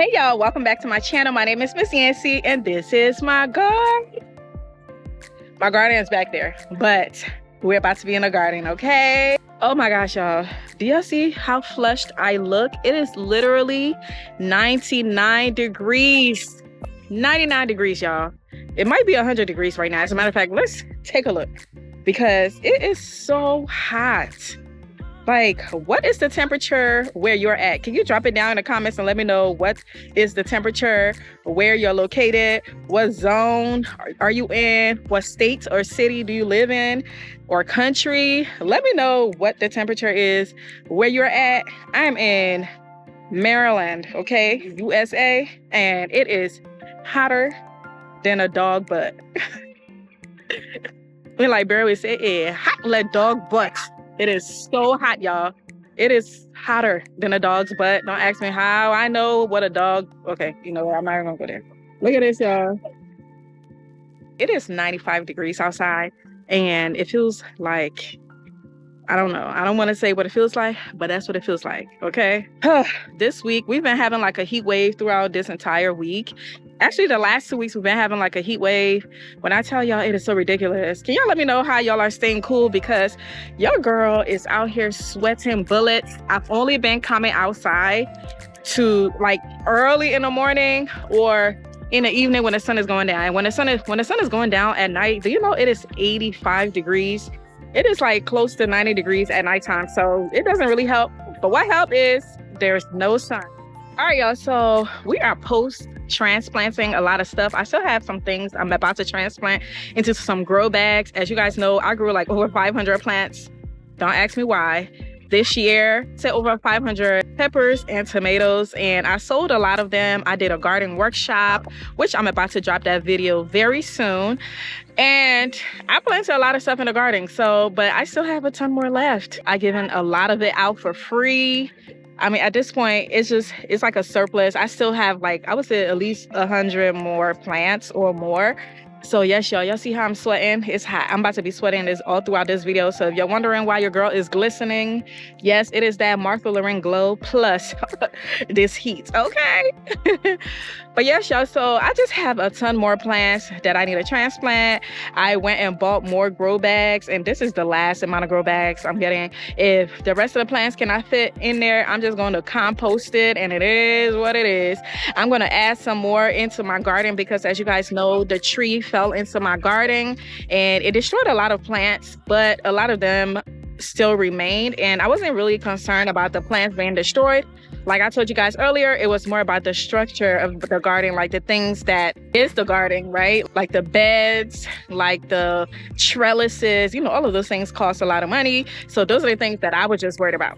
Hey y'all, welcome back to my channel. My name is Miss Yancy and this is my garden. My garden is back there, but we're about to be in the garden, okay? Oh my gosh, y'all. Do y'all see how flushed I look? It is literally 99 degrees. 99 degrees, y'all. It might be 100 degrees right now. As a matter of fact, let's take a look because it is so hot. Like, what is the temperature where you're at? Can you drop it down in the comments and let me know what is the temperature, where you're located, what zone are you in, what state or city do you live in, or country? Let me know what the temperature is where you're at. I'm in Maryland, okay, USA, and it is hotter than a dog butt. When Liberia we say, "Eh, hot like dog butt." It is so hot, y'all. It is hotter than a dog's butt. Don't ask me how I know what a dog. Okay, you know what? I'm not even gonna go there. Look at this, y'all. It is 95 degrees outside, and it feels like, I don't know. I don't want to say what it feels like, but that's what it feels like, okay? This week, we've been having like a heat wave throughout this entire week. Actually, the last 2 weeks, we've been having like a heat wave. When I tell y'all, it is so ridiculous. Can y'all let me know how y'all are staying cool? Because your girl is out here sweating bullets. I've only been coming outside to like early in the morning or in the evening when the sun is going down. And when the sun is going down at night, do you know it is 85 degrees? It is like close to 90 degrees at nighttime. So it doesn't really help. But what helps is there's no sun. All right, y'all, so we are post-transplanting a lot of stuff. I still have some things I'm about to transplant into some grow bags. As you guys know, I grew like over 500 plants. Don't ask me why. This year, to over 500 peppers and tomatoes, and I sold a lot of them. I did a garden workshop, which I'm about to drop that video very soon. And I planted a lot of stuff in the garden, but I still have a ton more left. I given a lot of it out for free. I mean, at this point, it's like a surplus. I still have like, I would say at least 100 more plants or more. So yes, y'all see how I'm sweating? It's hot. I'm about to be sweating this all throughout this video. So if you're wondering why your girl is glistening, yes, it is that Martha Lauren glow plus this heat, okay? But yes, y'all, so I just have a ton more plants that I need to transplant. I went and bought more grow bags, and this is the last amount of grow bags I'm getting. If the rest of the plants cannot fit in there, I'm just going to compost it, and it is what it is. I'm going to add some more into my garden because, as you guys know, the tree fell into my garden and it destroyed a lot of plants, but a lot of them still remained, and I wasn't really concerned about the plants being destroyed. Like I told you guys earlier, it was more about the structure of the garden, like the things that is the garden, right? Like the beds, like the trellises, you know, all of those things cost a lot of money. So those are the things that I was just worried about.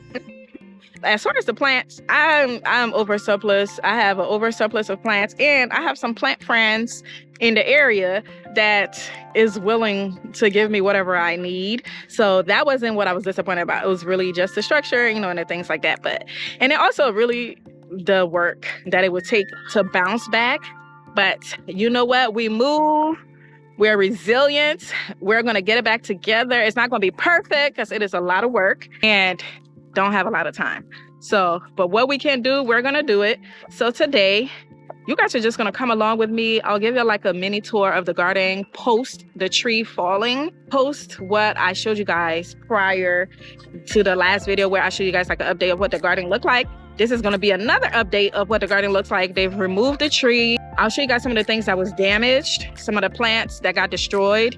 As far as the plants, I'm over surplus. I have an over surplus of plants, and I have some plant friends in the area that is willing to give me whatever I need. So that wasn't what I was disappointed about. It was really just the structure, you know, and the things like that. And then also really the work that it would take to bounce back. But you know what? We move. We're resilient. We're going to get it back together. It's not going to be perfect because it is a lot of work and don't have a lot of time. So, but what we can do, we're going to do it. So today, you guys are just going to come along with me. I'll give you like a mini tour of the garden post the tree falling, post what I showed you guys prior to the last video where I showed you guys like an update of what the garden looked like. This is going to be another update of what the garden looks like. They've removed the tree. I'll show you guys some of the things that was damaged, some of the plants that got destroyed,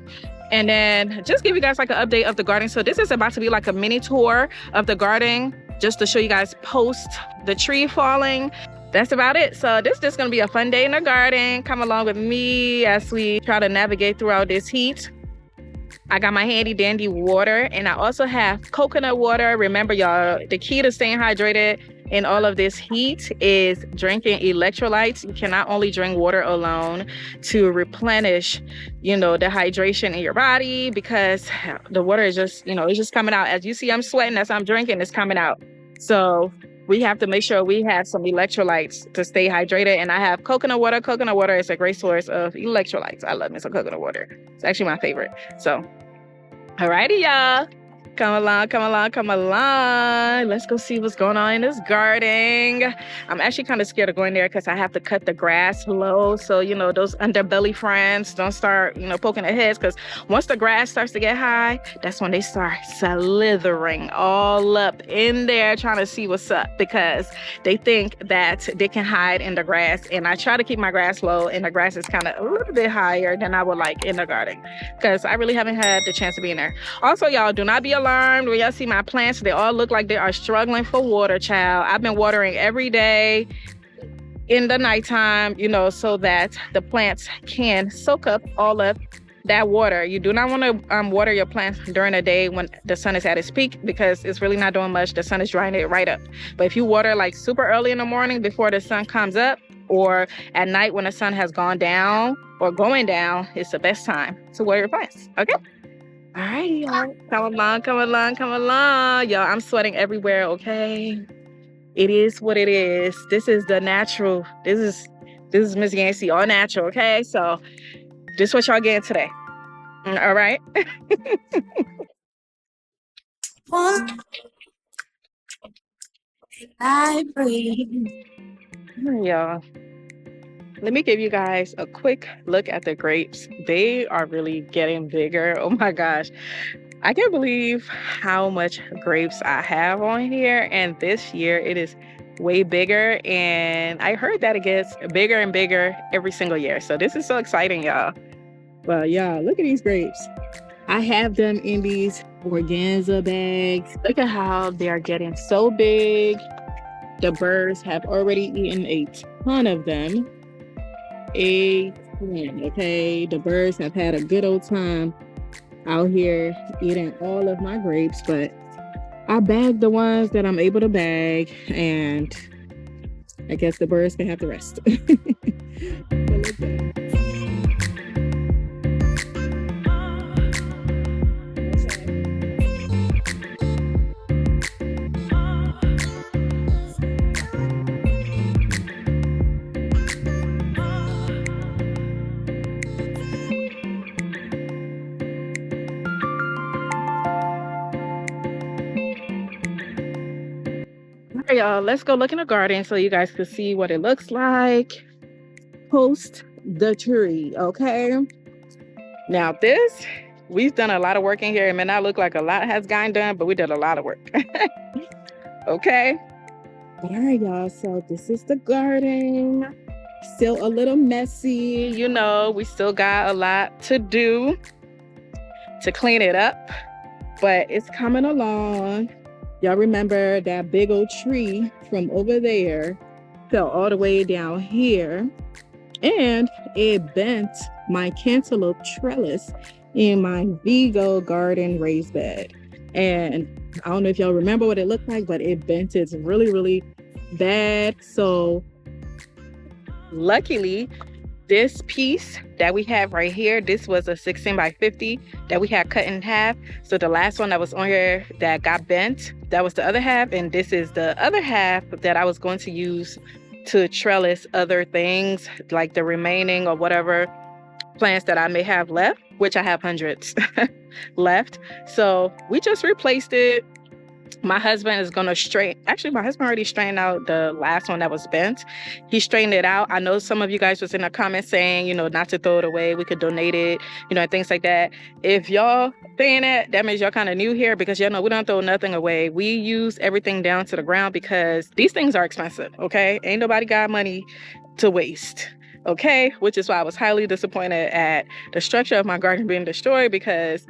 and then just give you guys like an update of the garden. So this is about to be like a mini tour of the garden just to show you guys post the tree falling. That's about it. So this is just going to be a fun day in the garden. Come along with me as we try to navigate throughout this heat. I got my handy dandy water, and I also have coconut water. Remember, y'all, the key to staying hydrated in all of this heat is drinking electrolytes. You cannot only drink water alone to replenish, you know, the hydration in your body, because the water is just, you know, it's just coming out. As you see, I'm sweating as I'm drinking, it's coming out. So we have to make sure we have some electrolytes to stay hydrated. And I have coconut water. Coconut water is a great source of electrolytes. I love me some coconut water. It's actually my favorite. So, alrighty, y'all. Come along, come along, come along. Let's go see what's going on in this garden. I'm actually kind of scared of going there because I have to cut the grass low. So, you know, those underbelly friends don't start, you know, poking their heads, because once the grass starts to get high, that's when they start slithering all up in there trying to see what's up, because they think that they can hide in the grass. And I try to keep my grass low, and the grass is kind of a little bit higher than I would like in the garden, because I really haven't had the chance to be in there. Also, y'all, do not be alarmed when y'all see my plants. They all look like they are struggling for water, child. I've been watering every day in the nighttime, you know, so that the plants can soak up all of that water. You do not want to water your plants during the day when the sun is at its peak, because it's really not doing much. The sun is drying it right up. But if you water like super early in the morning before the sun comes up, or at night when the sun has gone down or going down, it's the best time to water your plants. Okay? All right, y'all. Come along, come along, come along. Y'all, I'm sweating everywhere, okay? It is what it is. This is the natural. This is Miss Yancy, all natural, okay? So this is what y'all getting today. All right? I breathe. Y'all, let me give you guys a quick look at the grapes. They are really getting bigger. Oh my gosh. I can't believe how much grapes I have on here. And this year it is way bigger. And I heard that it gets bigger and bigger every single year. So this is so exciting, y'all. Well, y'all, look at these grapes. I have them in these organza bags. Look at how they are getting so big. The birds have already eaten a ton of them. A ton, okay? The birds have had a good old time out here eating all of my grapes, but I bagged the ones that I'm able to bag, and I guess the birds can have the rest. All right, y'all, let's go look in the garden so you guys can see what it looks like post the tree, okay? Now this, we've done a lot of work in here. It may not look like a lot has gotten done, but we did a lot of work. Okay? All right, y'all, so this is the garden. Still a little messy, you know, we still got a lot to do to clean it up, but it's coming along. Y'all remember that big old tree from over there fell all the way down here, and it bent my cantaloupe trellis in my Vigo garden raised bed. And I don't know if y'all remember what it looked like, but it bent it really, really bad. So luckily, this piece that we have right here, this was a 16 by 50 that we had cut in half. So the last one that was on here that got bent, that was the other half. And this is the other half that I was going to use to trellis other things, like the remaining or whatever plants that I may have left, which I have hundreds left. So we just replaced it. My husband is going to actually, my husband already straightened out the last one that was bent. He straightened it out. I know some of you guys was in the comments saying, you know, not to throw it away. We could donate it, you know, and things like that. If y'all saying that means y'all kind of new here, because y'all know we don't throw nothing away. We use everything down to the ground because these things are expensive, okay? Ain't nobody got money to waste. Okay, which is why I was highly disappointed at the structure of my garden being destroyed, because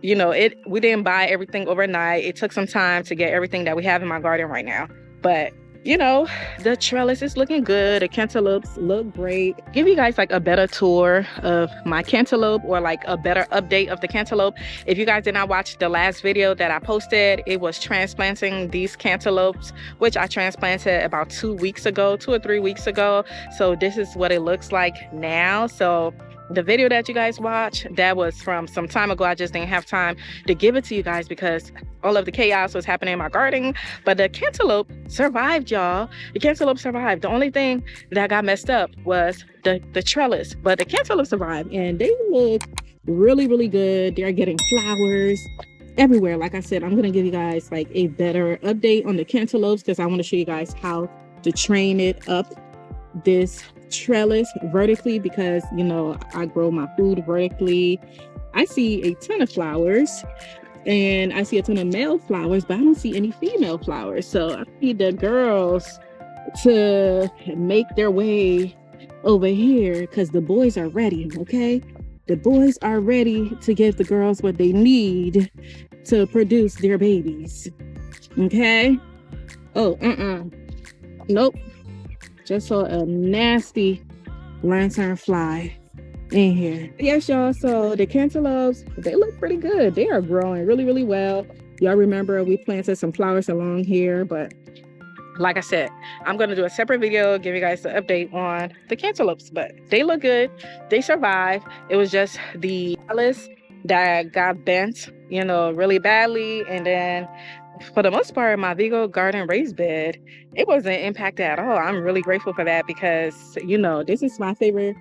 you know, we didn't buy everything overnight. It took some time to get everything that we have in my garden right now. But, you know, the trellis is looking good. The cantaloupes look great. Give you guys like a better tour of my cantaloupe, or like a better update of the cantaloupe. If you guys did not watch the last video that I posted, it was transplanting these cantaloupes, which I transplanted about 2 or 3 weeks ago. So this is what it looks like now. So the video that you guys watched, that was from some time ago. I just didn't have time to give it to you guys because all of the chaos was happening in my garden. But the cantaloupe survived, y'all. The cantaloupe survived. The only thing that got messed up was the trellis. But the cantaloupe survived, and they look really, really good. They're getting flowers everywhere. Like I said, I'm gonna give you guys like a better update on the cantaloupes because I want to show you guys how to train it up this trellis vertically, because you know I grow my food vertically. I see a ton of flowers and I see a ton of male flowers, but I don't see any female flowers. So I need the girls to make their way over here because the boys are ready. Okay, the boys are ready to give the girls what they need to produce their babies. Okay. Oh, nope. Just saw a nasty lanternfly in here. Yes, y'all. So the cantaloupes, they look pretty good. They are growing really, really well. Y'all remember we planted some flowers along here, but like I said, I'm going to do a separate video, give you guys the update on the cantaloupes, but they look good. They survived. It was just the trellis that got bent, you know, really badly. And then for the most part, my Vigo garden raised bed, it wasn't impacted at all. I'm really grateful for that because, you know, this is my favorite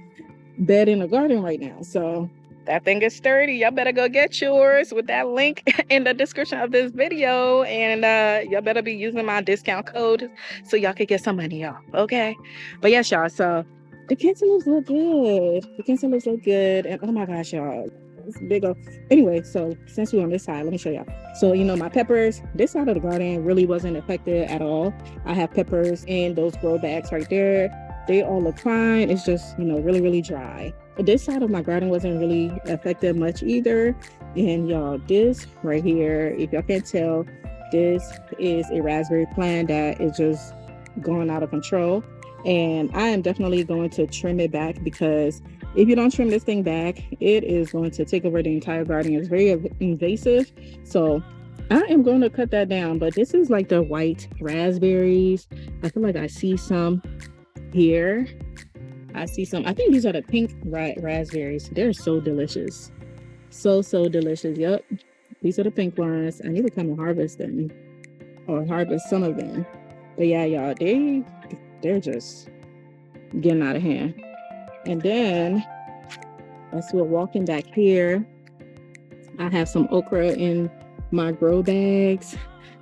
bed in the garden right now. So that thing is sturdy. Y'all better go get yours with that link in the description of this video. And y'all better be using my discount code so y'all can get some money off. Okay. But yes, y'all. So the cantaloupes look good. The cantaloupes look good. And oh my gosh, y'all. It's big old. Anyway, so since we're on this side, let me show y'all. So, you know, my peppers, this side of the garden really wasn't affected at all. I have peppers in those grow bags right there. They all look fine. It's just, you know, really, really dry. But this side of my garden wasn't really affected much either. And y'all, this right here, if y'all can't tell, this is a raspberry plant that is just going out of control. And I am definitely going to trim it back because if you don't trim this thing back, it is going to take over the entire garden. It's very invasive. So I am going to cut that down. But this is like the white raspberries. I feel like I see some here. I see some. I think these are the pink raspberries. They're so delicious. So delicious. Yep. These are the pink ones. I need to come and harvest them or harvest some of them. But yeah, y'all, they're just getting out of hand. And then as we're walking back here, I have some okra in my grow bags.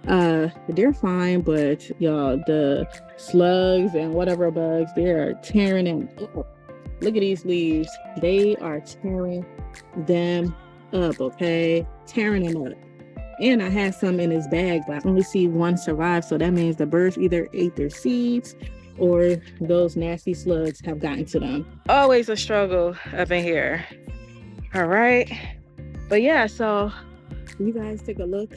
They're fine, but y'all, the slugs and whatever bugs, they are tearing them up. Look at these leaves. They are tearing them up, okay? Tearing them up. And I had some in this bag, but I only see one survive. So that means the birds either ate their seeds or those nasty slugs have gotten to them. Always a struggle up in here. All right. But yeah, so you guys take a look.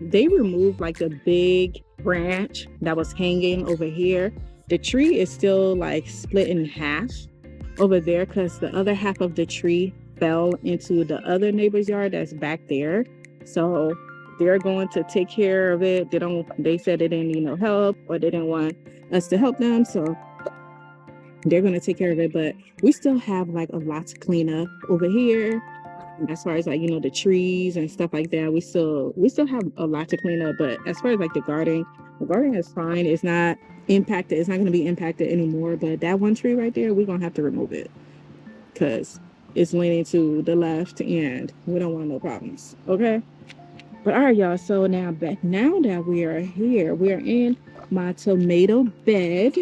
They removed like the big branch that was hanging over here. The tree is still like split in half over there because the other half of the tree fell into the other neighbor's yard that's back there. So they're going to take care of it. They said they didn't need no help or they didn't want us to help them. So they're going to take care of it. But we still have like a lot to clean up over here. As far as like, you know, the trees and stuff like that, we still have a lot to clean up. But as far as like the garden is fine. It's not impacted. It's not going to be impacted anymore. But that one tree right there, we're going to have to remove it because it's leaning to the left and we don't want no problems. Okay. But all right, y'all. So now that we are here, we are in my tomato bed.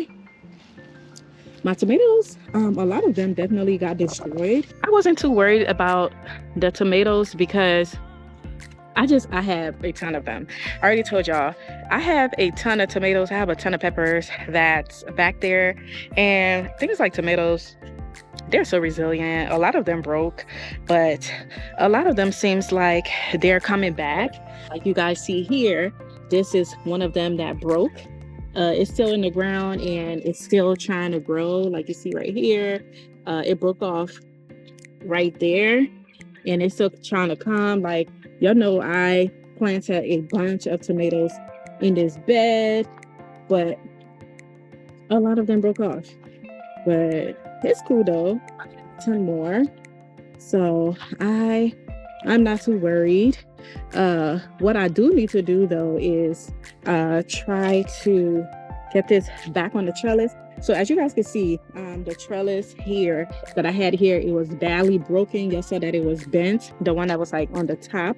My tomatoes, a lot of them definitely got destroyed. I wasn't too worried about the tomatoes because I have a ton of them. I already told y'all, I have a ton of tomatoes. I have a ton of peppers that's back there. And things like tomatoes, they're so resilient. A lot of them broke, but a lot of them seems like they're coming back. Like you guys see here, this is one of them that broke. It's still in the ground and it's still trying to grow. Like you see right here, it broke off right there and it's still trying to come. Like y'all know, I planted a bunch of tomatoes in this bed, but a lot of them broke off. But it's cool though. A ton more. So I'm not too worried. What I do need to do though is try to get this back on the trellis. So as you guys can see, the trellis here that I had here, it was badly broken. Y'all saw that it was bent. The one that was like on the top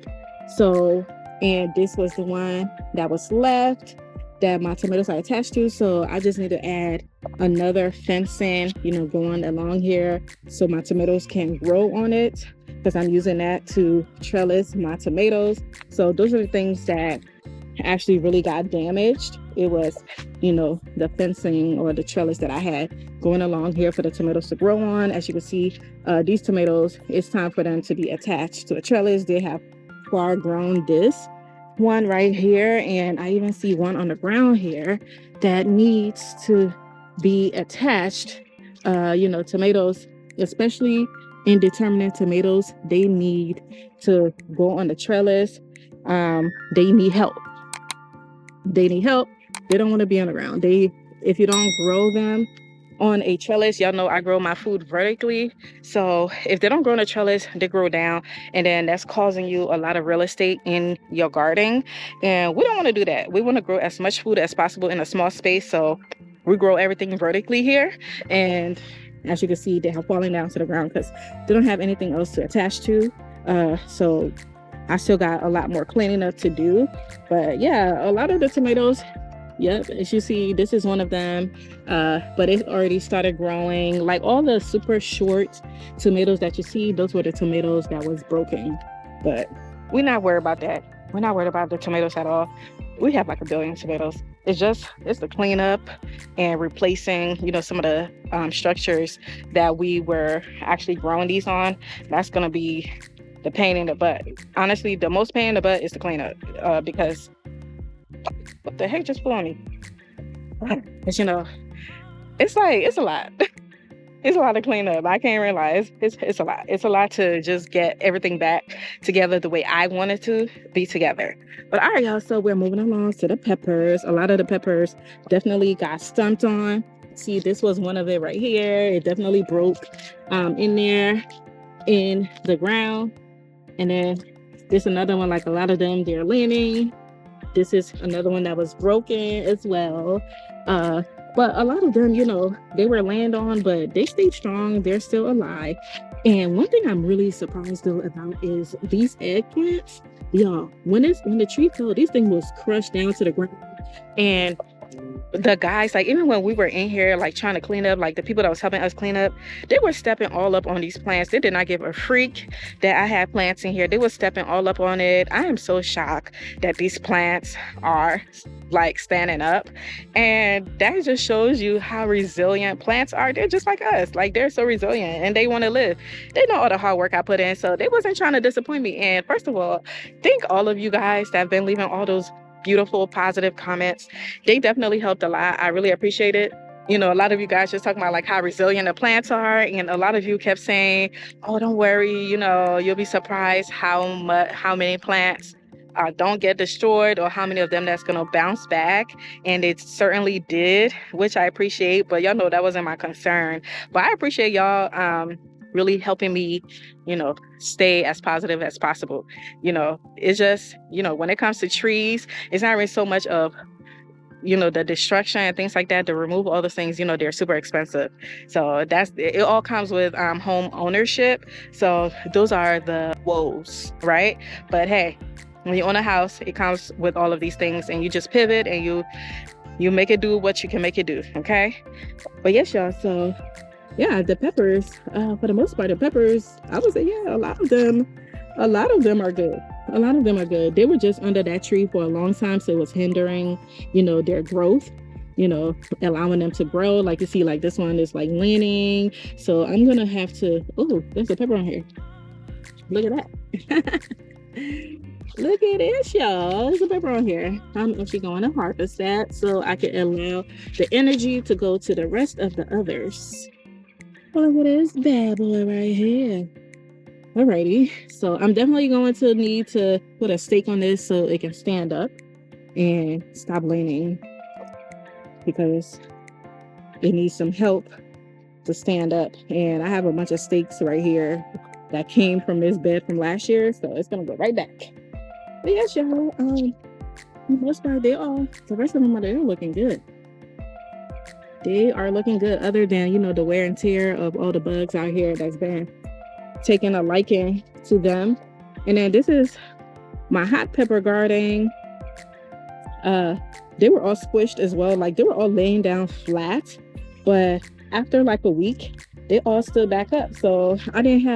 So, and this was the one that was left that my tomatoes are attached to. So I just need to add another fencing, going along here so my tomatoes can grow on it, because I'm using that to trellis my tomatoes. So those are the things that actually really got damaged. It was, the fencing or the trellis that I had going along here for the tomatoes to grow on. As you can see, these tomatoes, it's time for them to be attached to a trellis. They have far grown this one right here, and I even see one on the ground here that needs to be attached. Tomatoes, especially indeterminate tomatoes, they need to go on the trellis. They need help. They need help. They don't want to be on the ground. If you don't grow them on a trellis, y'all know I grow my food vertically. So if they don't grow on a trellis, they grow down, and then that's causing you a lot of real estate in your garden. And we don't want to do that. We want to grow as much food as possible in a small space. So we grow everything vertically here. And as you can see, they have fallen down to the ground because they don't have anything else to attach to. So I still got a lot more cleaning up to do. But yeah, a lot of the tomatoes, yep, as you see, this is one of them. But it already started growing. Like all the super short tomatoes that you see, those were the tomatoes that was broken. But we're not worried about that. We're not worried about the tomatoes at all. We have like 1 billion tomatoes. It's the cleanup and replacing, some of the structures that we were actually growing these on. That's gonna be the pain in the butt. Honestly, the most pain in the butt is the cleanup, because what the heck just flew on me? It's, it's a lot. It's a lot to clean up. I can't realize it's a lot. It's a lot to just get everything back together the way I want it to be together. But all right, y'all, so we're moving along to the peppers. A lot of the peppers definitely got stumped on. See, this was one of it right here. It definitely broke in there in the ground. And then there's another one, like a lot of them, they're leaning. This is another one that was broken as well. But a lot of them, they were land on, but they stayed strong. They're still alive. And one thing I'm really surprised though about is these eggplants. Y'all, when the tree fell, this thing was crushed down to the ground. And the guys, like even when we were in here like trying to clean up, like the people that was helping us clean up, they were stepping all up on these plants. They did not give a freak that I had plants in here. They were stepping all up on it. I am so shocked that these plants are like standing up, and that just shows you how resilient plants are. They're just like us. Like they're so resilient and they want to live. They know all the hard work I put in, so they wasn't trying to disappoint me. And first of all, thank all of you guys that have been leaving all those beautiful positive comments. They definitely helped a lot. I really appreciate it. A lot of you guys just talking about like how resilient the plants are, and a lot of you kept saying, oh, don't worry, you'll be surprised how many plants don't get destroyed, or how many of them that's gonna bounce back. And it certainly did, which I appreciate, but y'all know that wasn't my concern. But I appreciate y'all really helping me, stay as positive as possible. It's just, when it comes to trees, it's not really so much of, the destruction and things like that. To remove all those things, they're super expensive. So it all comes with home ownership. So those are the woes, right? But hey, when you own a house, it comes with all of these things, and you just pivot and you make it do what you can make it do. Okay. But yes, y'all. So yeah, the peppers, for the most part, the peppers, I would say, yeah, a lot of them are good. A lot of them are good. They were just under that tree for a long time, so it was hindering, their growth, allowing them to grow. Like you see, like this one is like leaning. So I'm going to have to, oh, there's a pepper on here. Look at that. Look at this, y'all. There's a pepper on here. I'm actually going to harvest that so I can allow the energy to go to the rest of the others. Look at this bad boy right here. Alrighty, so I'm definitely going to need to put a stake on this so it can stand up and stop leaning, because it needs some help to stand up. And I have a bunch of stakes right here that came from this bed from last year, so it's gonna go right back. But yes, y'all, for the most part, the rest of them they're looking good. They are looking good, other than, the wear and tear of all the bugs out here that's been taking a liking to them. And then this is My hot pepper garden, they were all squished as well. Like they were all laying down flat, but after like a week, they all stood back up. So I didn't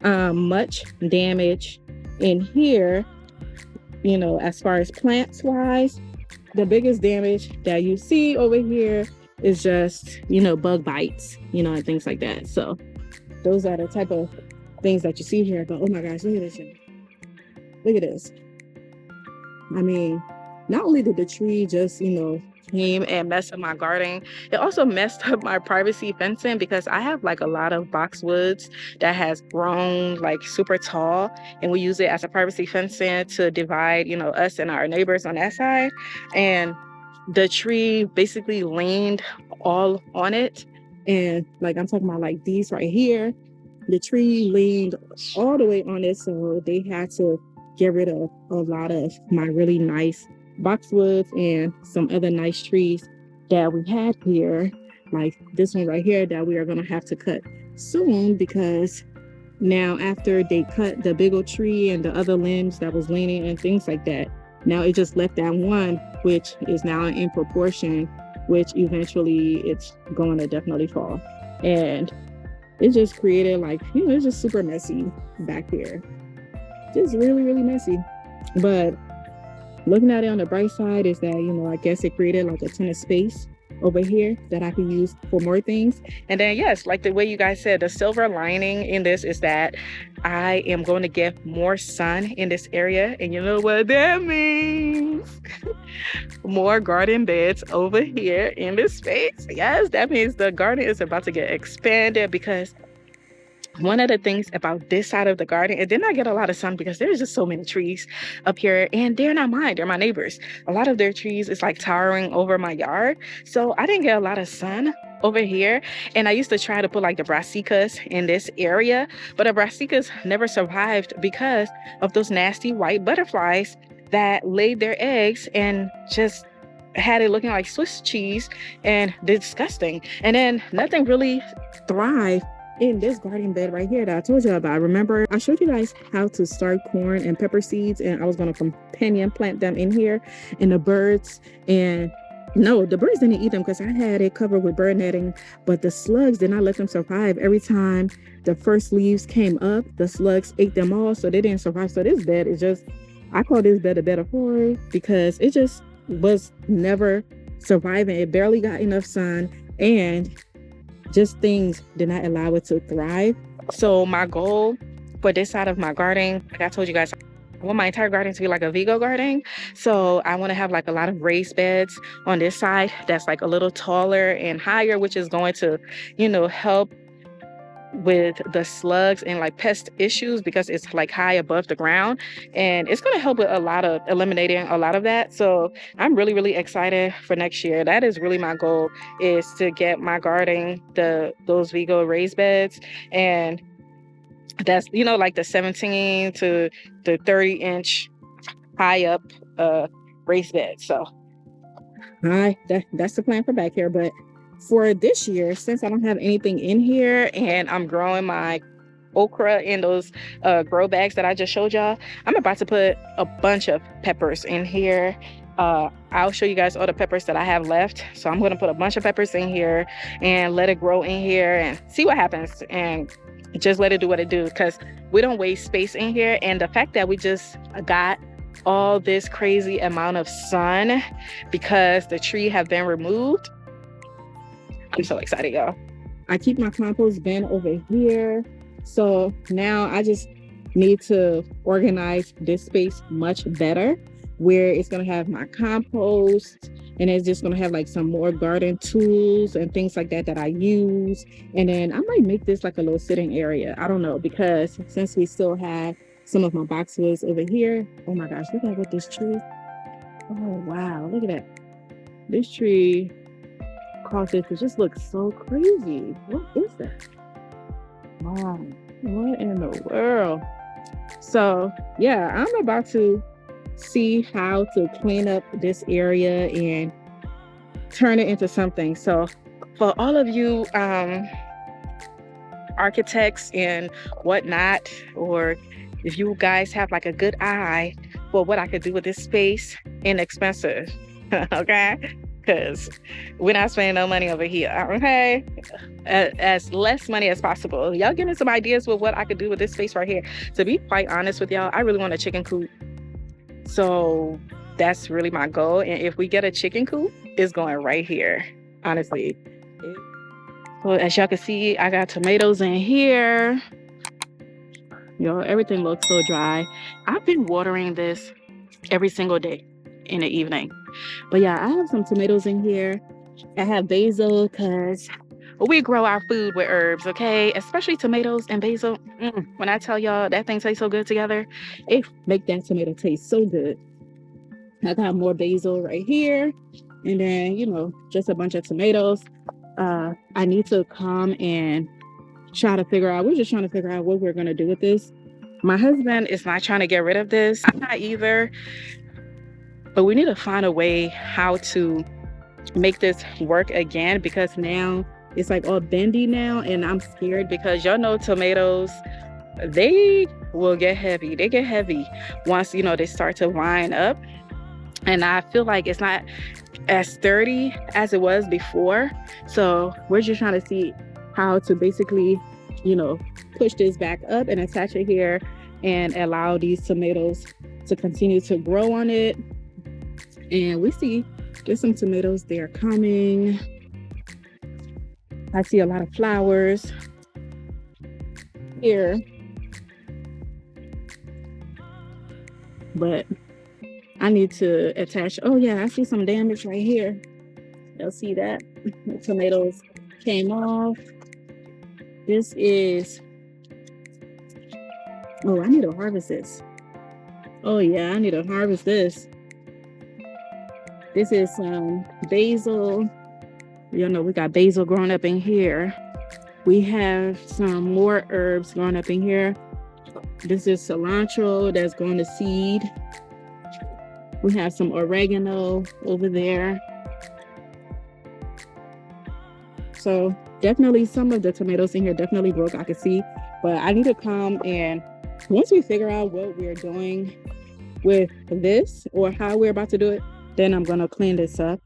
have much damage in here, as far as plants wise. The biggest damage that you see over here is just, bug bites, and things like that. So those are the type of things that you see here. But oh my gosh, look at this. Look at this. I mean, not only did the tree just, came and messed up my garden, it also messed up my privacy fencing, because I have like a lot of boxwoods that has grown like super tall, and we use it as a privacy fencing to divide, us and our neighbors on that side. And the tree basically leaned all on it. And like I'm talking about like these right here, the tree leaned all the way on it. So they had to get rid of a lot of my really nice boxwoods and some other nice trees that we had here, like this one right here that we are going to have to cut soon, because now after they cut the big old tree and the other limbs that was leaning and things like that, now it just left that one, which is now in proportion, which eventually it's going to definitely fall. And it just created like, it's just super messy back here. Just really, really messy. But looking at it on the bright side is that, I guess it created like a ton of space over here that I can use for more things. And then, yes, like the way you guys said, the silver lining in this is that I am going to get more sun in this area. And you know what that means? More garden beds over here in this space. Yes, that means the garden is about to get expanded, because one of the things about this side of the garden, it did not get a lot of sun because there's just so many trees up here, and they're not mine, they're my neighbors. A lot of their trees is like towering over my yard. So I didn't get a lot of sun over here. And I used to try to put like the brassicas in this area, but the brassicas never survived because of those nasty white butterflies that laid their eggs and just had it looking like Swiss cheese and disgusting. And then nothing really thrived in this garden bed right here that I told you about. Remember, I showed you guys how to start corn and pepper seeds, and I was going to companion plant them in here. And the birds, and no, the birds didn't eat them because I had it covered with bird netting, but the slugs did not let them survive. Every time the first leaves came up, the slugs ate them all, so they didn't survive. So this bed is just, I call this bed a bed of horror, because it just was never surviving. It barely got enough sun, and just things did not allow it to thrive. So my goal for this side of my garden, like I told you guys, I want my entire garden to be like a Vigo garden. So I want to have like a lot of raised beds on this side that's like a little taller and higher, which is going to, help with the slugs and like pest issues, because it's like high above the ground, and it's going to help with eliminating a lot of that. So I'm really, really excited for next year. That is really my goal, is to get my garden those Vigo raised beds, and that's like the 17 to the 30-inch high up raised bed. So that's the plan for back here. But for this year, since I don't have anything in here and I'm growing my okra in those grow bags that I just showed y'all, I'm about to put a bunch of peppers in here. I'll show you guys all the peppers that I have left. So I'm going to put a bunch of peppers in here and let it grow in here and see what happens, and just let it do what it do, because we don't waste space in here. And the fact that we just got all this crazy amount of sun because the tree have been removed, I'm so excited, y'all. I keep my compost bin over here. So now I just need to organize this space much better, where it's going to have my compost, and it's just going to have like some more garden tools and things like that I use. And then I might make this like a little sitting area. I don't know, because since we still have some of my boxwoods over here. Oh my gosh, look at what this tree. Oh wow, look at that. This tree caused it to just look so crazy. What is that? Wow, what in the world? So yeah, I'm about to see how to clean up this area and turn it into something. So for all of you architects and whatnot, or if you guys have like a good eye for what I could do with this space, inexpensive, okay? Because we're not spending no money over here, okay? As less money as possible. Y'all give me some ideas with what I could do with this space right here. To be quite honest with y'all, I really want a chicken coop. So that's really my goal. And if we get a chicken coop, it's going right here, honestly. So as y'all can see, I got tomatoes in here. Yo, everything looks so dry. I've been watering this every single day in the evening. But yeah, I have some tomatoes in here. I have basil because we grow our food with herbs, okay? Especially tomatoes and basil. When I tell y'all that thing tastes so good together, it make that tomato taste so good. I got more basil right here. And then, you know, just a bunch of tomatoes. I need to come and we're just trying to figure out what we're going to do with this. My husband is not trying to get rid of this. I'm not either. But we need to find a way how to make this work again, because now it's like all bendy now, and I'm scared because y'all know tomatoes, they will get heavy. They get heavy once, you know, they start to line up. And I feel like it's not as sturdy as it was before. So we're just trying to see how to basically, you know, push this back up and attach it here and allow these tomatoes to continue to grow on it. And we see there's some tomatoes, they're coming. I see a lot of flowers here. But I need to attach, oh yeah, I see some damage right here. You'll see that the tomatoes came off. This is, oh, I need to harvest this. Oh yeah, I need to harvest this. This is some basil. You know, we got basil growing up in here. We have some more herbs growing up in here. This is cilantro that's going to seed. We have some oregano over there. So definitely some of the tomatoes in here definitely broke, I can see. But I need to come and once we figure out what we're doing with this or how we're about to do it, then I'm going to clean this up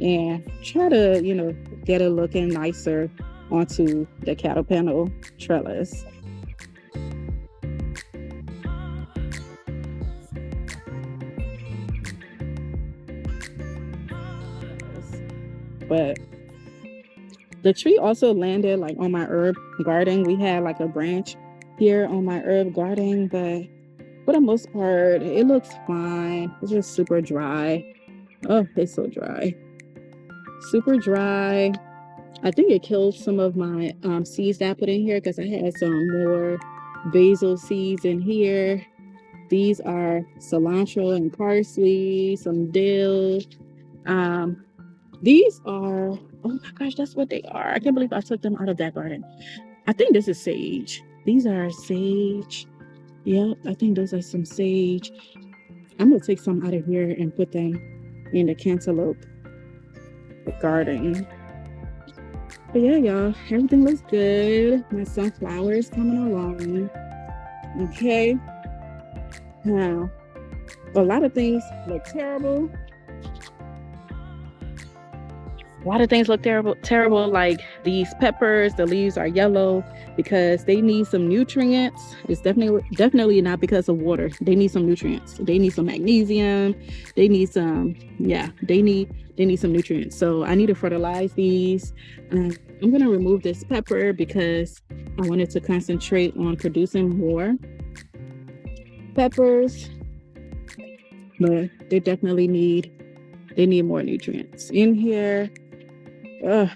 and try to, you know, get it looking nicer onto the cattle panel trellis. But the tree also landed like on my herb garden. We had like a branch here on my herb garden, but for the most part, it looks fine. It's just super dry. Oh, it's so dry. Super dry. I think it killed some of my seeds that I put in here because I had some more basil seeds in here. These are cilantro and parsley, some dill. These are, oh my gosh, that's what they are. I can't believe I took them out of that garden. I think this is sage. These are sage. Yep, I think those are some sage. I'm gonna take some out of here and put them in the cantaloupe garden. But yeah, y'all, everything looks good. My sunflowers coming along. Okay. Now, a lot of things look terrible. A lot of things look terrible, like these peppers, the leaves are yellow because they need some nutrients. It's definitely not because of water. They need some nutrients. They need some magnesium. They need some, yeah, they need some nutrients. So I need to fertilize these. I'm gonna remove this pepper because I wanted to concentrate on producing more peppers. But they definitely need more nutrients in here. Let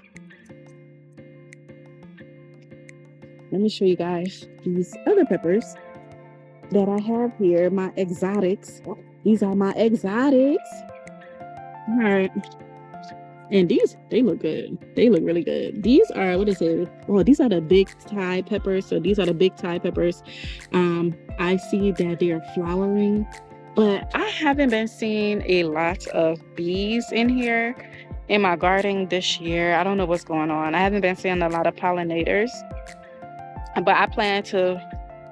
me show you guys these other peppers that I have here, my exotics. These are my exotics. All right. And these, they look good. They look really good. These are, what is it? Oh, these are the big Thai peppers. So these are the big Thai peppers. I see that they're flowering, but I haven't been seeing a lot of bees in here in my garden this year. I don't know what's going on. I haven't been seeing a lot of pollinators, but I plan to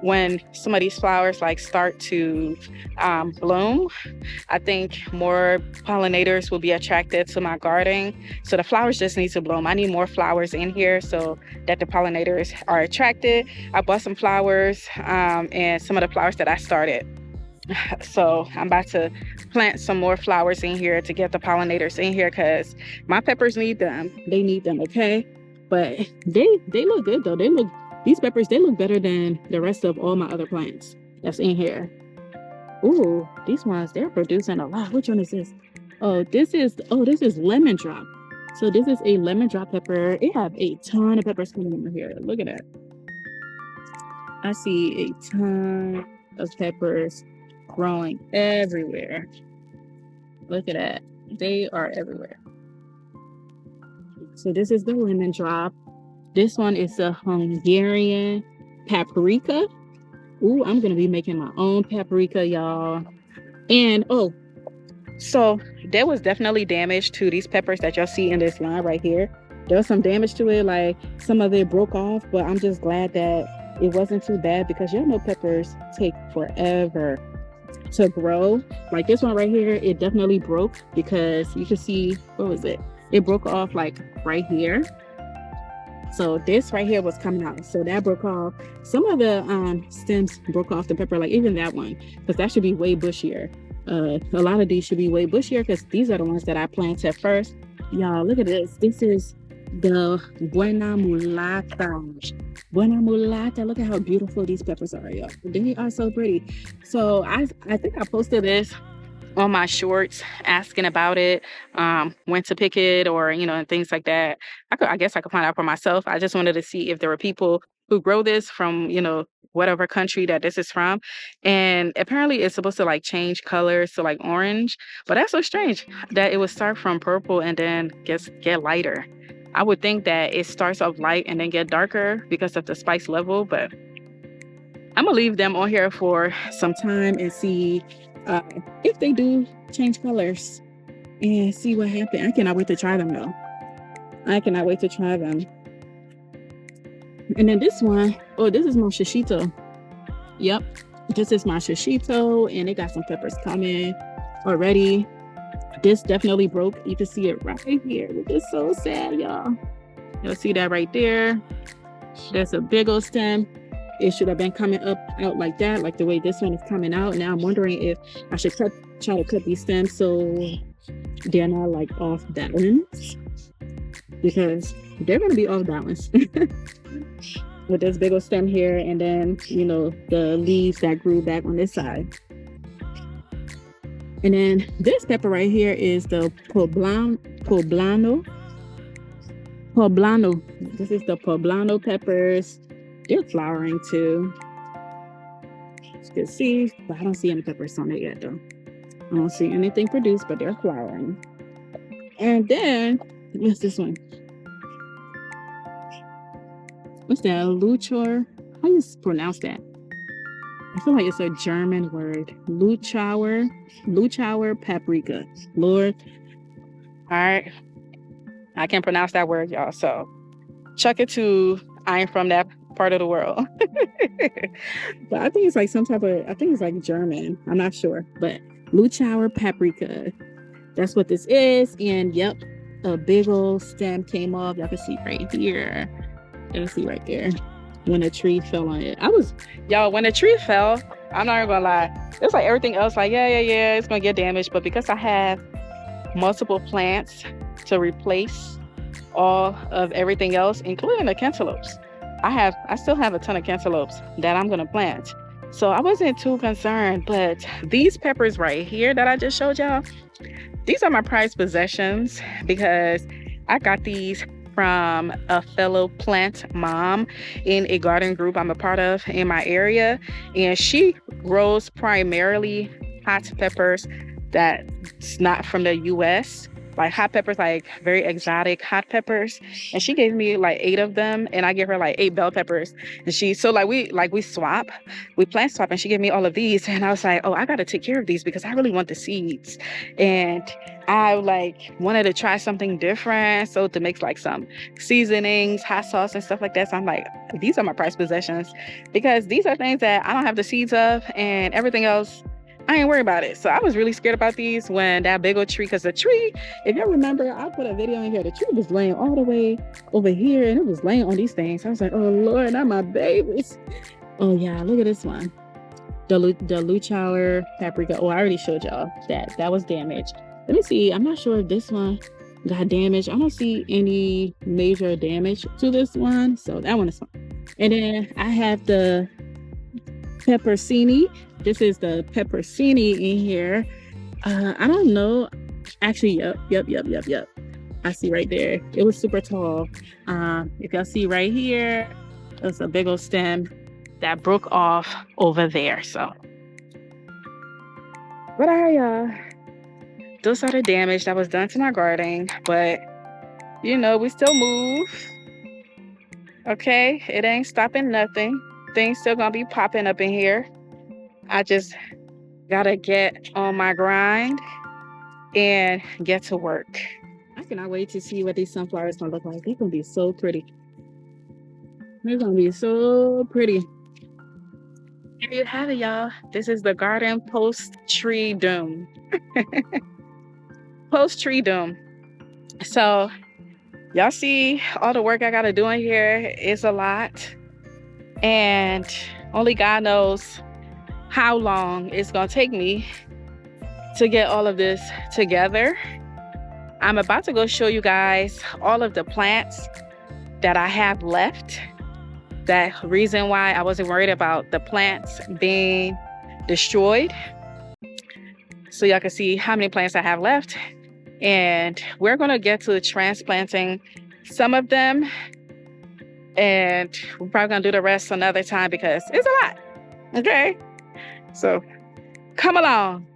when some of these flowers like start to bloom, I think more pollinators will be attracted to my garden. So the flowers just need to bloom. I need more flowers in here so that the pollinators are attracted. I bought some flowers and some of the flowers that I started. So I'm about to plant some more flowers in here to get the pollinators in here because my peppers need them. They need them, okay? But they look good though. These peppers, they look better than the rest of all my other plants that's in here. Ooh, these ones, they're producing a lot. Which one is this? This is lemon drop. So this is a lemon drop pepper. It have a ton of peppers coming in here. Look at that. I see a ton of peppers growing everywhere. Look at that. They are everywhere. So this is the lemon drop. This one is a Hungarian paprika. Ooh, I'm gonna be making my own paprika, y'all. And so there was definitely damage to these peppers that y'all see in this line right here. There was some damage to it, like some of it broke off, but I'm just glad that it wasn't too bad because y'all know peppers take forever to grow. Like this one right here, it definitely broke because you can see, what was it? It broke off like right here. So this right here was coming out. So that broke off. Some of the stems broke off the pepper, like even that one, because that should be way bushier. A lot of these should be way bushier because these are the ones that I planted first. Y'all, look at this. This is the Buena Mulata. Buena Mulata. Look at how beautiful these peppers are, y'all. They are so pretty. So I think I posted this on my shorts asking about it, when to pick it, or and things like that. I guess I could find out for myself. I just wanted to see if there were people who grow this from whatever country that this is from, and apparently it's supposed to like change colors to like orange, but that's so strange that it would start from purple and then get lighter. I would think that it starts off light and then get darker because of the spice level, but I'm gonna leave them on here for some time and see if they do change colors and see what happens. I cannot wait to try them though. I cannot wait to try them. And then this one, this is my shishito. Yep, this is my shishito, and it got some peppers coming already. This definitely broke. You can see it right here. It's so sad, y'all. You'll see that right there. There's a big old stem. It should have been coming out like that, like the way this one is coming out. Now I'm wondering if I should try to cut these stems so they're not like off balance, because they're gonna be off balance with this big old stem here, and then the leaves that grew back on this side. And then this pepper right here is the poblano. This is the poblano peppers. They're flowering too. You can see, but I don't see any peppers on it yet though. I don't see anything produced, but they're flowering. And then, what's this one? What's that? Luchor? How do you pronounce that? I feel like it's a German word. Luchauer paprika. Lord. All right. I can't pronounce that word, y'all. So chuck it to, I ain't from that part of the world. But I think it's like I think it's like German. I'm not sure. But Luchauer paprika. That's what this is. And yep, a big old stem came off. Y'all can see right here. You can see right there when a tree fell on it. When a tree fell, I'm not even gonna lie. It's like everything else, like, yeah, it's gonna get damaged. But because I have multiple plants to replace all of everything else, including the cantaloupes, I still have a ton of cantaloupes that I'm gonna plant. So I wasn't too concerned. But these peppers right here that I just showed y'all, these are my prized possessions because I got these from a fellow plant mom in a garden group I'm a part of in my area, and she grows primarily hot peppers that's not from the US. like hot peppers, like very exotic hot peppers. And she gave me like 8 of them, and I gave her like 8 bell peppers. And so we swap, we plant swap, and she gave me all of these. And I was like, oh, I gotta take care of these because I really want the seeds. And I like wanted to try something different. So to mix like some seasonings, hot sauce, and stuff like that. So I'm like, these are my prized possessions because these are things that I don't have the seeds of, and everything else I ain't worried about it. So I was really scared about these when that big old tree, because the tree, if you remember, I put a video in here, the tree was laying all the way over here and it was laying on these things. I was like, oh Lord, not my babies. Oh yeah, look at this one. The Luchauer paprika. Oh, I already showed y'all that was damaged. Let me see. I'm not sure if this one got damaged. I don't see any major damage to this one. So that one is fine. And then I have the peppercini. This is the peppercini in here. I don't know. Actually, yep. I see right there. It was super tall. If y'all see right here, there's a big old stem that broke off over there. So, but those are the damage that was done to my garden. But you know, we still move. Okay, it ain't stopping nothing. Things still gonna be popping up in here. I just gotta get on my grind and get to work. I cannot wait to see what these sunflowers gonna look like. They're gonna be so pretty. They're gonna be so pretty. Here you have it, y'all. This is the garden post-tree doom. Post-tree doom. So y'all see all the work I gotta do in here is a lot. And only God knows how long it's gonna take me to get all of this together. I'm about to go show you guys all of the plants that I have left. That reason why I wasn't worried about the plants being destroyed. So y'all can see how many plants I have left. And we're gonna get to transplanting some of them. And we're probably gonna do the rest another time because it's a lot, okay? So come along.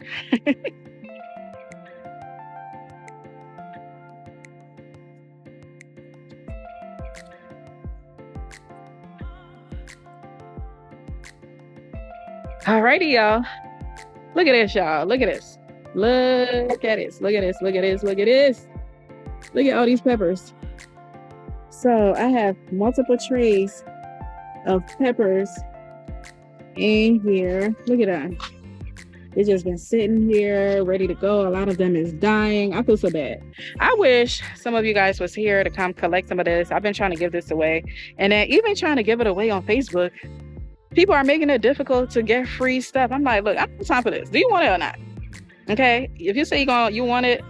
Alrighty, y'all. Look at this, y'all. Look at this. Look at this. Look at this. Look at this. Look at this. Look at all these peppers. So I have multiple trays of peppers in here. Look at that. It's just been sitting here ready to go. A lot of them is dying. I feel so bad. I wish some of you guys was here to come collect some of this. I've been trying to give this away, and then even trying to give it away on Facebook. People are making it difficult to get free stuff. I'm like, look, I don't have time for this. Do you want it or not? Okay. If you say you want it,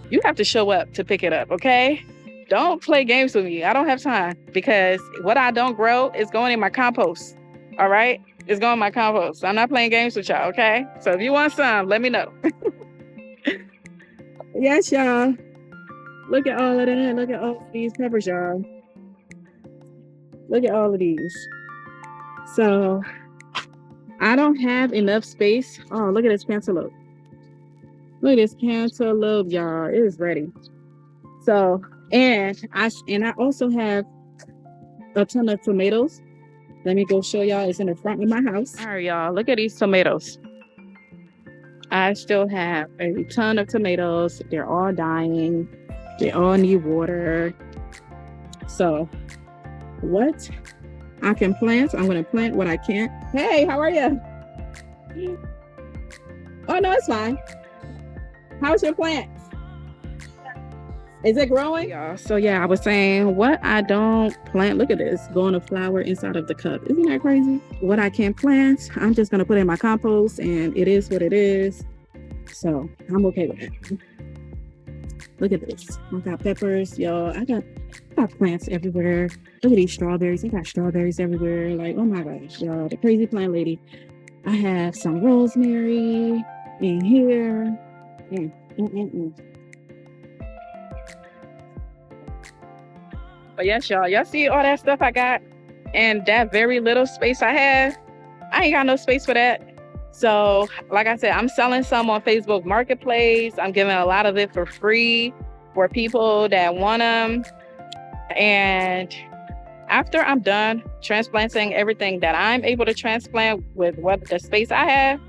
you have to show up to pick it up. Okay. Don't play games with me. I don't have time because what I don't grow is going in my compost. All right. It's going in my compost. I'm not playing games with y'all. Okay. So if you want some, let me know. Yes, y'all. Look at all of that. Look at all of these peppers, y'all. Look at all of these. So I don't have enough space. Oh, look at this cantaloupe. Look at this cantaloupe, y'all. It is ready. So, and I also have a ton of tomatoes. Let me go show y'all. It's in the front of my house. All right, y'all. Look at these tomatoes. I still have a ton of tomatoes. They're all dying. They all need water. So what I can plant, I'm going to plant what I can't. Hey, how are you? Oh, no, it's fine. How's your plant? Is it growing? Yeah. So yeah, I was saying what I don't plant. Look at this, going to flower inside of the cup. Isn't that crazy? What I can't plant, I'm just going to put in my compost, and it is what it is. So I'm okay with it. Look at this. I got peppers, y'all. I got plants everywhere. Look at these strawberries. I got strawberries everywhere. Like, oh my gosh, y'all, the crazy plant lady. I have some rosemary in here. But yes, y'all see all that stuff I got, and that very little space I have, I ain't got no space for that. So like I said, I'm selling some on Facebook Marketplace. I'm giving a lot of it for free. for people that want them. And after I'm done transplanting everything that I'm able to transplant with what the space I have,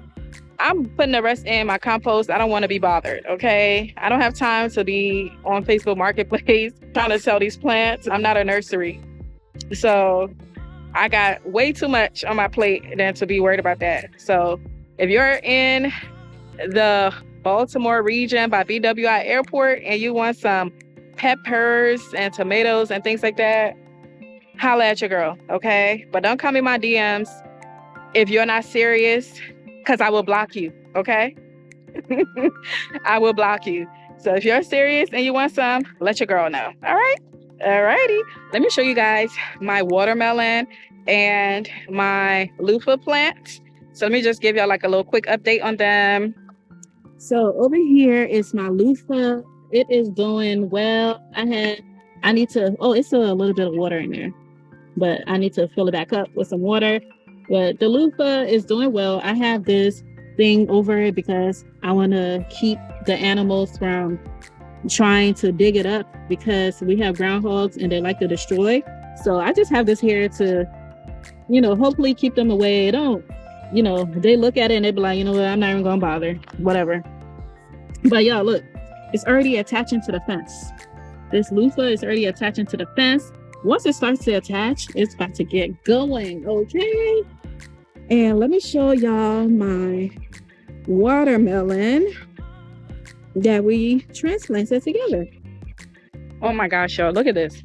I'm putting the rest in my compost. I don't want to be bothered, okay? I don't have time to be on Facebook Marketplace trying to sell these plants. I'm not a nursery. So I got way too much on my plate than to be worried about that. So if you're in the Baltimore region by BWI Airport and you want some peppers and tomatoes and things like that, holla at your girl, okay? But don't come in my DMs if you're not serious, because I will block you, okay? I will block you. So if you're serious and you want some, let your girl know, all right? All righty. Let me show you guys my watermelon and my loofah plants. So let me just give y'all like a little quick update on them. So over here is my loofah. It is doing well. I need to, oh, it's a little bit of water in there, but I need to fill it back up with some water. But the loofah is doing well. I have this thing over it because I want to keep the animals from trying to dig it up, because we have groundhogs and they like to destroy. So I just have this here to, hopefully keep them away. Don't, they look at it and they be like, you know what, I'm not even gonna bother, whatever. But y'all, look, it's already attaching to the fence. This loofah is already attaching to the fence. Once it starts to attach, it's about to get going, okay? And let me show y'all my watermelon that we transplanted together. Oh my gosh, y'all, look at this.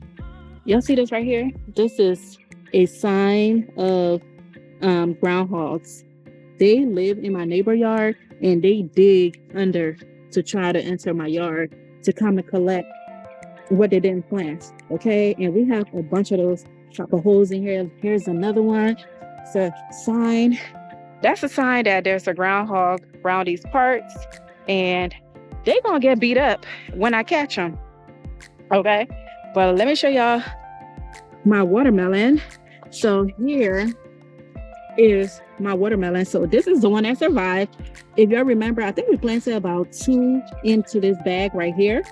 Y'all see this right here? This is a sign of groundhogs. They live in my neighbor yard and they dig under to try to enter my yard to come and collect what they didn't plant, okay? And we have a bunch of those type of holes in here. Here's another one. It's a sign. That's a sign that there's a groundhog around these parts, and they're gonna get beat up when I catch them, okay? But let me show y'all my watermelon. So here is my watermelon. So this is the one that survived. If y'all remember, I think we planted about 2 into this bag right here,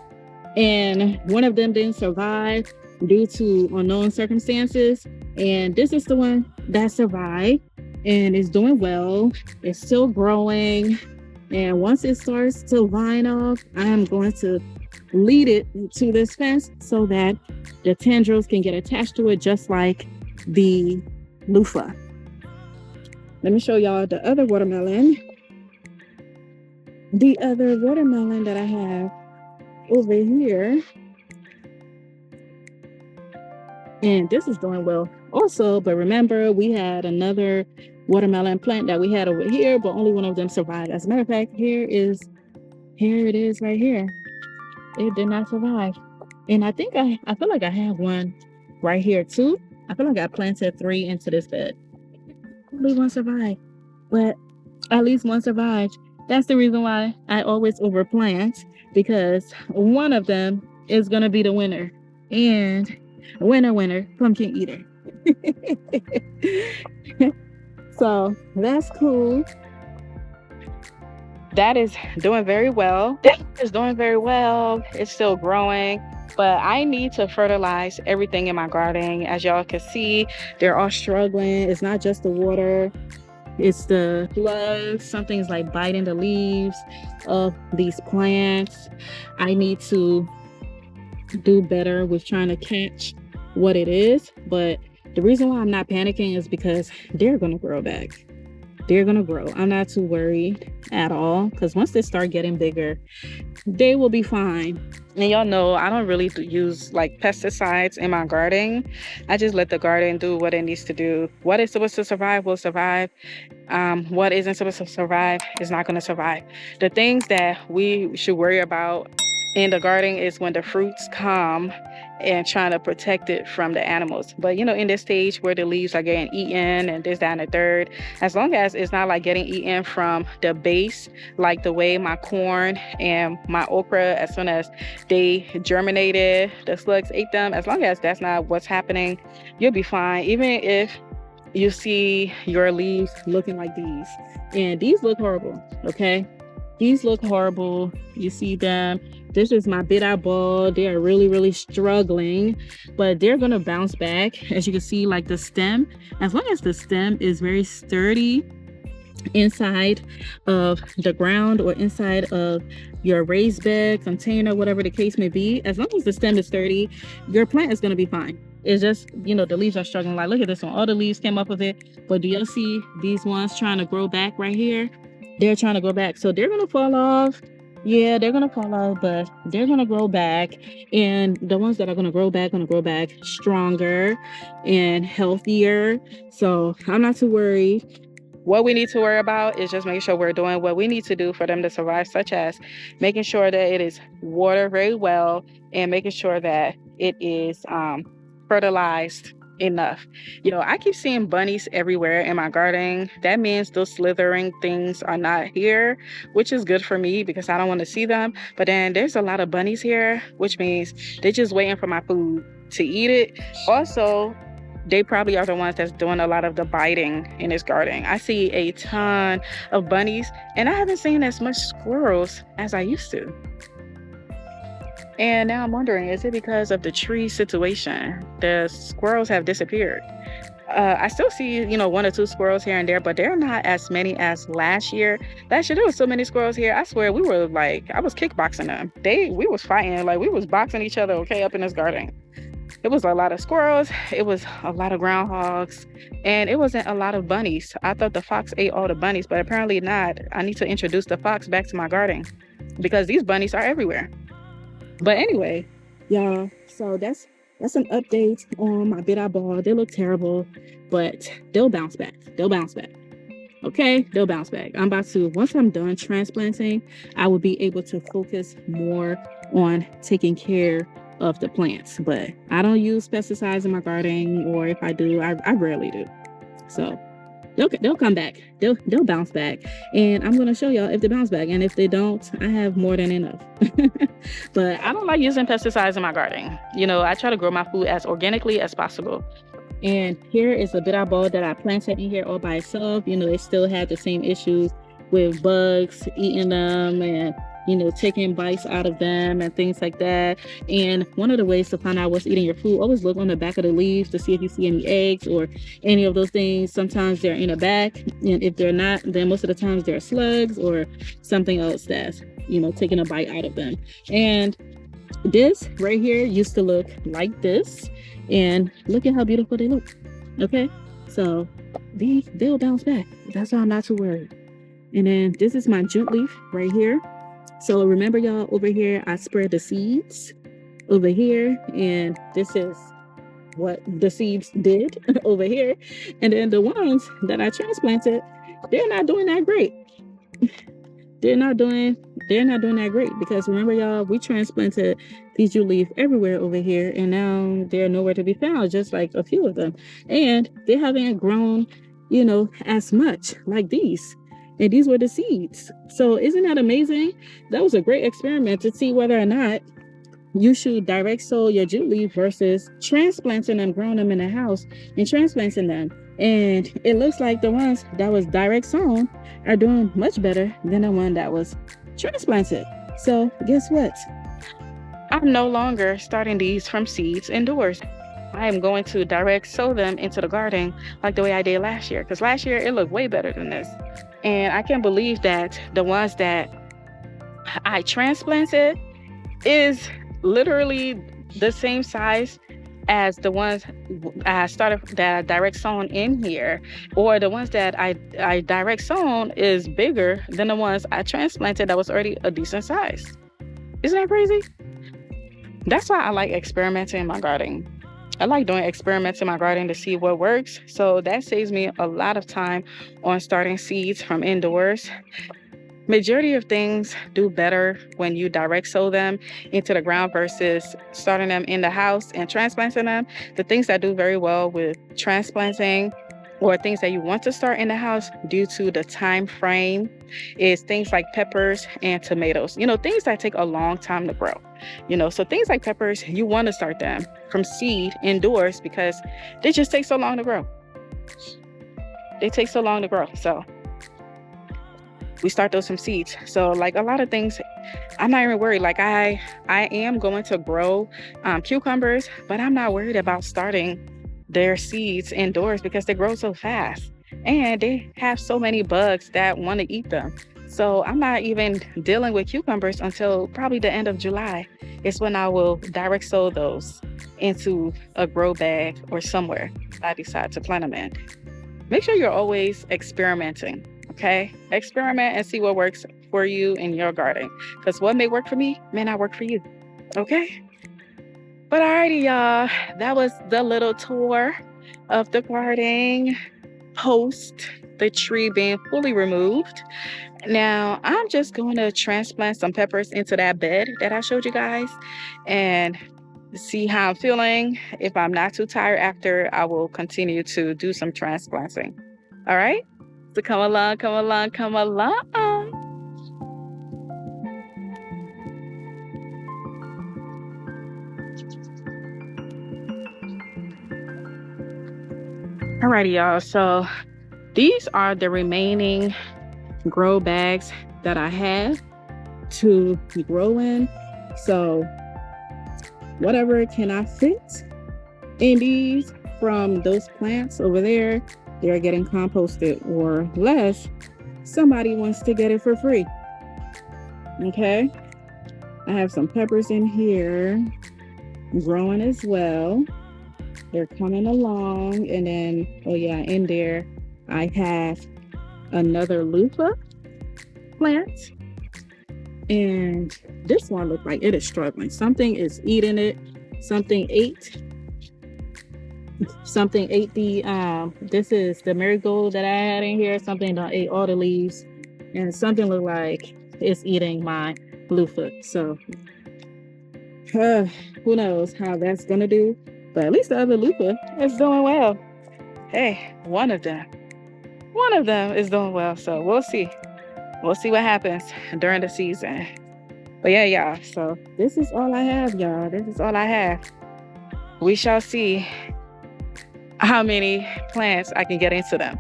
and one of them didn't survive due to unknown circumstances. And this is the one that survived and is doing well. It's still growing. And once it starts to line off, I'm going to lead it to this fence so that the tendrils can get attached to it, just like the loofah. Let me show y'all the other watermelon. The other watermelon that I have over here. And this is doing well also, but remember, we had another watermelon plant that we had over here, but only one of them survived. As a matter of fact, here it is right here. It did not survive. And I think I feel like I have one right here too. I feel like I planted 3 into this bed. Only one survived, but at least one survived. That's the reason why I always overplant, because one of them is gonna be the winner. And winner, pumpkin eater. So that's cool. That is doing very well. That is doing very well. It's still growing, but I need to fertilize everything in my garden. As y'all can see, they're all struggling. It's not just the water, it's the bugs. Something's like biting the leaves of these plants. I need to do better with trying to catch what it is, but the reason why I'm not panicking is because they're gonna grow back. They're gonna grow. I'm not too worried at all, because once they start getting bigger, they will be fine. And y'all know I don't really use like pesticides in my garden. I just let the garden do what it needs to do. What is supposed to survive will survive. What isn't supposed to survive is not going to survive. The things that we should worry about in the garden is when the fruits come and trying to protect it from the animals. But in this stage where the leaves are getting eaten and this, that, and the third, as long as it's not like getting eaten from the base, like the way my corn and my okra, as soon as they germinated, the slugs ate them, as long as that's not what's happening, you'll be fine. Even if you see your leaves looking like these, and these look horrible, okay? These look horrible. You see them. This is my bitter ball. They are really, really struggling, but they're gonna bounce back. As you can see, like the stem, as long as the stem is very sturdy inside of the ground or inside of your raised bed container, whatever the case may be, as long as the stem is sturdy, your plant is going to be fine. It's just, you know, the leaves are struggling. Like, look at this one, all the leaves came up of it, but do y'all see these ones trying to grow back right here? They're trying to go back, so they're going to fall off. Yeah, they're going to fall off, but they're going to grow back, and the ones that are going to grow back stronger and healthier. So I'm not too worried. What we need to worry about is just making sure we're doing what we need to do for them to survive, such as making sure that it is watered very well and making sure that it is fertilized enough. You know, I keep seeing bunnies everywhere in my garden. That means those slithering things are not here, which is good for me because I don't want to see them. But then there's a lot of bunnies here, which means they're just waiting for my food to eat it. Also, they probably are the ones that's doing a lot of the biting in this garden. I see a ton of bunnies, and I haven't seen as much squirrels as I used to. And now I'm wondering, is it because of the tree situation? The squirrels have disappeared. I still see, you know, 1 or 2 squirrels here and there, but they're not as many as last year. Last year, there was so many squirrels here. I swear, we were like, I was kickboxing them. We was fighting, like we was boxing each other, okay, up in this garden. It was a lot of squirrels, it was a lot of groundhogs, and it wasn't a lot of bunnies. I thought the fox ate all the bunnies, but apparently not. I need to introduce the fox back to my garden because these bunnies are everywhere. But anyway, y'all, so that's an update on my bitter ball. They look terrible, but they'll bounce back. They'll bounce back. Okay, they'll bounce back. I'm about to, once I'm done transplanting, I will be able to focus more on taking care of the plants. But I don't use pesticides in my garden, or if I do, I rarely do. So they'll come back. They'll bounce back, and I'm gonna show y'all if they bounce back. And if they don't, I have more than enough. But I don't like using pesticides in my garden. You know, I try to grow my food as organically as possible. And here is a bitter ball that I planted in here all by itself. You know, it still had the same issues with bugs eating them and, you know, taking bites out of them and things like that. And one of the ways to find out what's eating your food, always look on the back of the leaves to see if you see any eggs or any of those things. Sometimes they're in the back, and if they're not, then most of the times they're slugs or something else that's, you know, taking a bite out of them. And this right here used to look like this, and look at how beautiful they look. Okay, so they'll bounce back. That's why I'm not too worried. And then this is my jute leaf right here. So remember, y'all, over here I spread the seeds over here, and this is what the seeds did over here. And then the ones that I transplanted, they're not doing that great. They're not doing that great, because remember, y'all, we transplanted these jute leaf everywhere over here, and now they're nowhere to be found, just like a few of them. And they haven't grown, you know, as much like these. And these were the seeds. So isn't that amazing? That was a great experiment to see whether or not you should direct sow your jute leaf versus transplanting them, growing them in the house and transplanting them. And it looks like the ones that was direct sown are doing much better than the one that was transplanted. So guess what? I'm no longer starting these from seeds indoors. I am going to direct sow them into the garden like the way I did last year, because last year it looked way better than this. And I can't believe that the ones that I transplanted is literally the same size as the ones I started that I direct sown in here, or the ones that I direct sown is bigger than the ones I transplanted that was already a decent size. Isn't that crazy? That's why I like experimenting in my garden. I like doing experiments in my garden to see what works. So that saves me a lot of time on starting seeds from indoors. Majority of things do better when you direct sow them into the ground versus starting them in the house and transplanting them. The things that do very well with transplanting, or things that you want to start in the house due to the time frame, is things like peppers and tomatoes. You know, things that take a long time to grow. You know, so things like peppers, you want to start them from seed indoors because they just take so long to grow. They take so long to grow. So we start those from seeds. So like a lot of things, I'm not even worried. Like I am going to grow cucumbers, but I'm not worried about starting their seeds indoors because they grow so fast and they have so many bugs that want to eat them. So I'm not even dealing with cucumbers until probably the end of July. It's when I will direct sow those into a grow bag or somewhere I decide to plant them in. Make sure you're always experimenting, okay? Experiment and see what works for you in your garden. Because what may work for me may not work for you, okay? But alrighty, y'all. That was the little tour of the garden post the tree being fully removed. Now, I'm just going to transplant some peppers into that bed that I showed you guys and see how I'm feeling. If I'm not too tired after, I will continue to do some transplanting. All right? So come along, come along, come along. Alrighty, y'all. So these are the remaining grow bags that I have to grow in. So whatever can I fit in these from those plants over there, they're getting composted, or less somebody wants to get it for free. Okay, I have some peppers in here growing as well. They're coming along. And then, oh yeah, in there I have another loofah plant, and this one looks like it is struggling. Something is eating it. Something ate the this is the marigold that I had in here. Something done ate all the leaves, and something looked like it's eating my loofah. So who knows how that's gonna do, but at least the other loofah is doing well. Hey, one of them is doing well. So we'll see what happens during the season. But yeah, y'all, so this is all I have, y'all. This is all I have. We shall see how many plants I can get into them.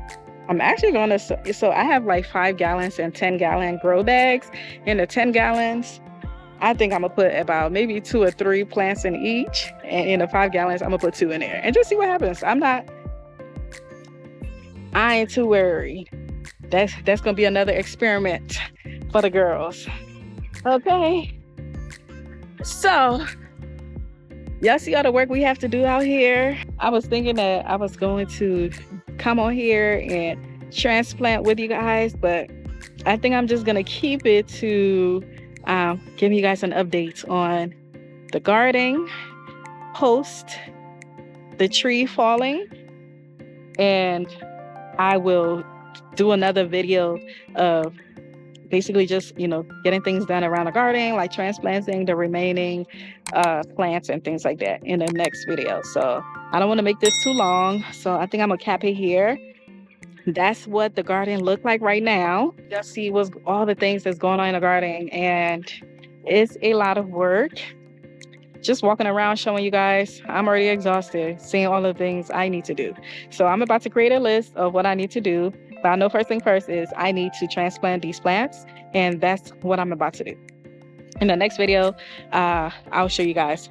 I'm actually going to, so I have like 5 gallons and 10-gallon grow bags. In the 10 gallons, I think I'm going to put about maybe 2 or 3 plants in each. And in the 5 gallons, I'm going to put 2 in there and just see what happens. I ain't too worried. That's going to be another experiment for the girls. Okay. So y'all see all the work we have to do out here. I was thinking that I was going to come on here and transplant with you guys, but I think I'm just gonna keep it to give you guys an update on the garden post the tree falling, and I will do another video of basically just, getting things done around the garden, like transplanting the remaining plants and things like that in the next video. So I don't want to make this too long. So I think I'm gonna cap it here. That's what the garden look like right now. You'll see what's all the things that's going on in the garden, and it's a lot of work. Just walking around showing you guys, I'm already exhausted seeing all the things I need to do. So I'm about to create a list of what I need to do. But I know first thing first is I need to transplant these plants, and that's what I'm about to do. In the next video, I'll show you guys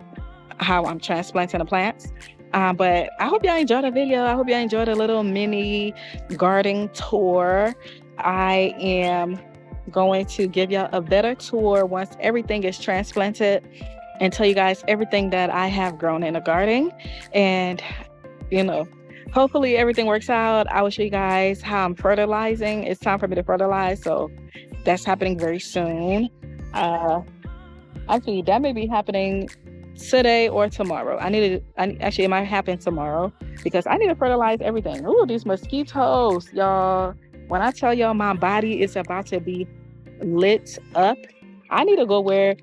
how I'm transplanting the plants. But I hope y'all enjoyed the video. I hope y'all enjoyed a little mini garden tour. I am going to give y'all a better tour once everything is transplanted and tell you guys everything that I have grown in the garden. And, hopefully everything works out. I will show you guys how I'm fertilizing. It's time for me to fertilize. So that's happening very soon. Actually, that may be happening today or tomorrow. Actually, it might happen tomorrow because I need to fertilize everything. Ooh, these mosquitoes, y'all. When I tell y'all my body is about to be lit up, I need to go wear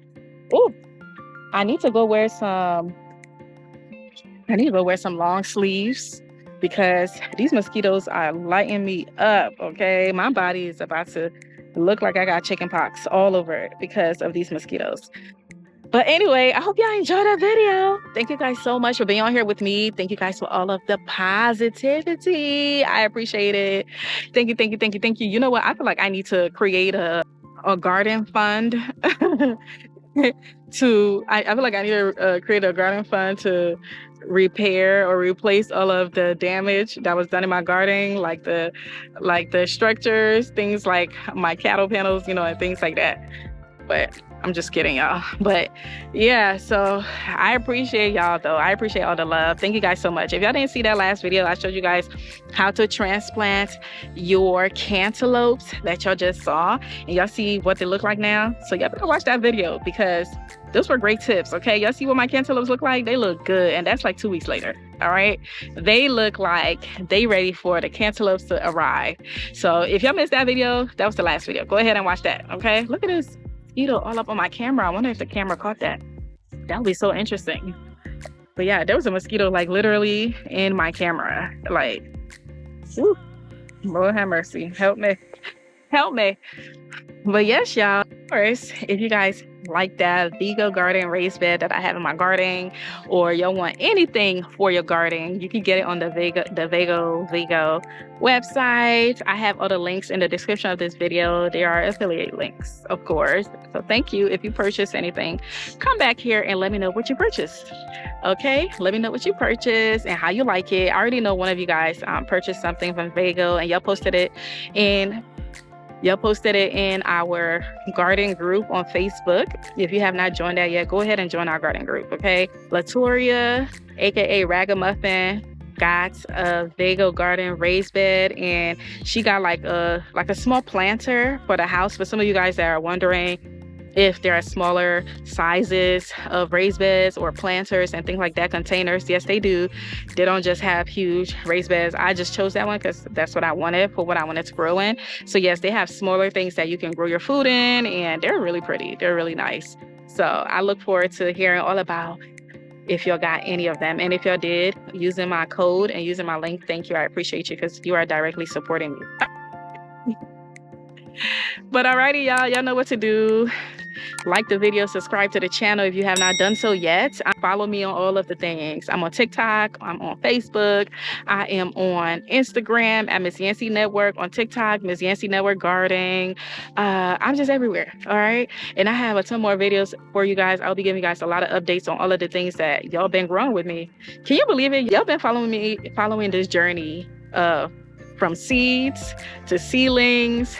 some long sleeves because these mosquitoes are lighting me up, okay? My body is about to look like I got chicken pox all over it because of these mosquitoes. But anyway, I hope y'all enjoyed that video. Thank you guys so much for being on here with me. Thank you guys for all of the positivity. I appreciate it. Thank you, thank you, thank you, thank you. You know what? I feel like I need to create a garden fund. I feel like I need to create a garden fund to repair or replace all of the damage that was done in my garden, like the structures, things like my cattle panels, and things like that. But I'm just kidding, y'all. But yeah, so I appreciate y'all though. I appreciate all the love. Thank you guys so much. If y'all didn't see that last video, I showed you guys how to transplant your cantaloupes that y'all just saw, and y'all see what they look like now. So y'all better watch that video because those were great tips. Okay, y'all see what my cantaloupes look like? They look good, and that's like 2 weeks later. All right, they look like they ready for the cantaloupes to arrive. So if y'all missed that video, that was the last video. Go ahead and watch that. Okay, look at this mosquito all up on my camera. I wonder if the camera caught that. That would be so interesting. But yeah, there was a mosquito like literally in my camera. Like, whew, Lord have mercy. Help me. Help me. But yes, y'all, of course, if you guys like that Vigo garden raised bed that I have in my garden, or y'all want anything for your garden, you can get it on the Vigo website. I have all the links in the description of this video. There are affiliate links, of course. So thank you. If you purchase anything, come back here and let me know what you purchased. Okay, let me know what you purchased and how you like it. I already know one of you guys purchased something from Vigo, and y'all posted it in our garden group on Facebook. If you have not joined that yet, go ahead and join our garden group, okay? Latoria, aka Ragamuffin, got a Vigo garden raised bed, and she got like a small planter for the house. For some of you guys that are wondering if there are smaller sizes of raised beds or planters and things like that, containers, yes, they do. They don't just have huge raised beds. I just chose that one because that's what I wanted for what I wanted to grow in. So yes, they have smaller things that you can grow your food in, and they're really pretty. They're really nice. So I look forward to hearing all about if y'all got any of them. And if y'all did, using my code and using my link, thank you. I appreciate you because you are directly supporting me. But alrighty, y'all know what to do. Like the video, subscribe to the channel if you have not done so yet. Follow me on all of the things. I'm on TikTok, I'm on Facebook, I am on Instagram at msyancynetwork, on TikTok, msyancynetwork gardening. I'm just everywhere, all right? And I have a ton more videos for you guys. I'll be giving you guys a lot of updates on all of the things that y'all been growing with me. Can you believe it? Y'all been following this journey from seeds to seedlings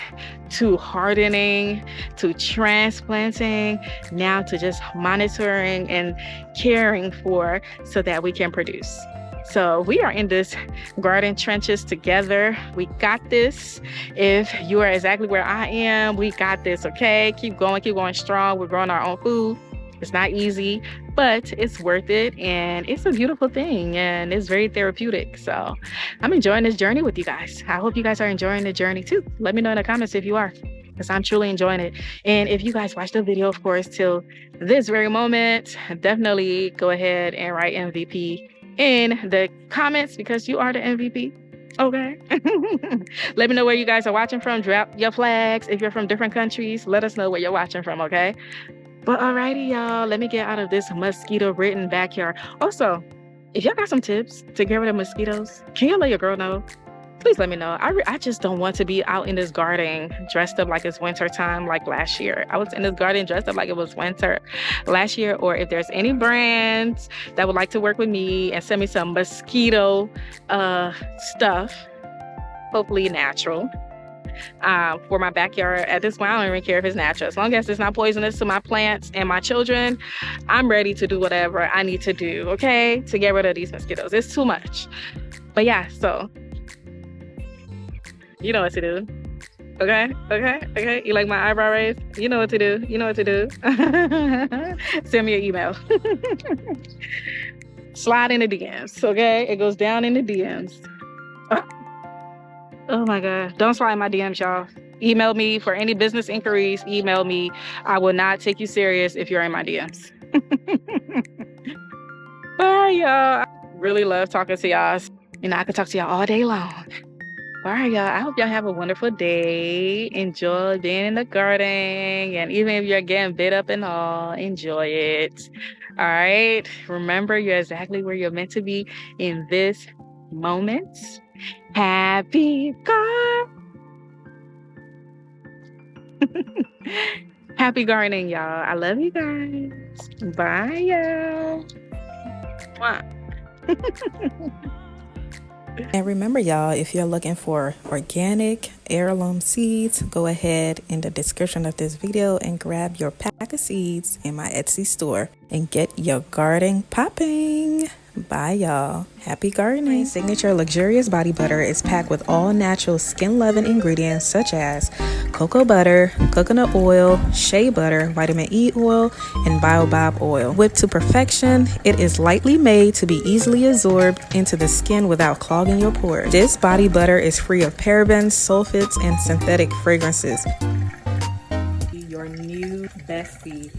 to hardening to transplanting, now to just monitoring and caring for so that we can produce. So we are in this garden trenches together. We got this. If you are exactly where I am, we got this, okay? Keep going strong. We're growing our own food. It's not easy, but it's worth it, and it's a beautiful thing, and it's very therapeutic. So I'm enjoying this journey with you guys. I hope you guys are enjoying the journey too. Let me know in the comments if you are, because I'm truly enjoying it. And if you guys watched the video, of course, till this very moment, definitely go ahead and write MVP in the comments because you are the MVP. Okay. Let me know where you guys are watching from. Drop your flags. If you're from different countries, let us know where you're watching from, okay? But alrighty, y'all, let me get out of this mosquito-ridden backyard. Also, if y'all got some tips to get rid of mosquitoes, can you let your girl know? Please let me know. I just don't want to be out in this garden dressed up like it's winter time like last year. I was in this garden dressed up like it was winter last year. Or if there's any brands that would like to work with me and send me some mosquito stuff, hopefully natural, for my backyard. At this point, I don't even care if it's natural. As long as it's not poisonous to my plants and my children, I'm ready to do whatever I need to do, okay, to get rid of these mosquitoes. It's too much. But yeah, so you know what to do. Okay. You like my eyebrow raise? You know what to do. Send me an email. Slide in the DMs, okay? It goes down in the DMs. Oh my God. Don't slide in my DMs, y'all. Email me for any business inquiries. Email me. I will not take you serious if you're in my DMs. Bye, y'all. I really love talking to y'all. I could talk to y'all all day long. All right, y'all. I hope y'all have a wonderful day. Enjoy being in the garden. And even if you're getting bit up and all, enjoy it. All right. Remember, you're exactly where you're meant to be in this moment. Happy garden. Happy gardening, y'all. I love you guys. Bye, y'all. Mwah. And remember, y'all, if you're looking for organic heirloom seeds, go ahead in the description of this video and grab your pack of seeds in my Etsy store and get your garden popping. Bye, y'all. Happy gardening. My signature luxurious body butter is packed with all natural skin loving ingredients such as cocoa butter, coconut oil, shea butter, vitamin E oil, and baobab oil. Whipped to perfection, it is lightly made to be easily absorbed into the skin without clogging your pores. This body butter is free of parabens, sulfates, and synthetic fragrances. Your new bestie.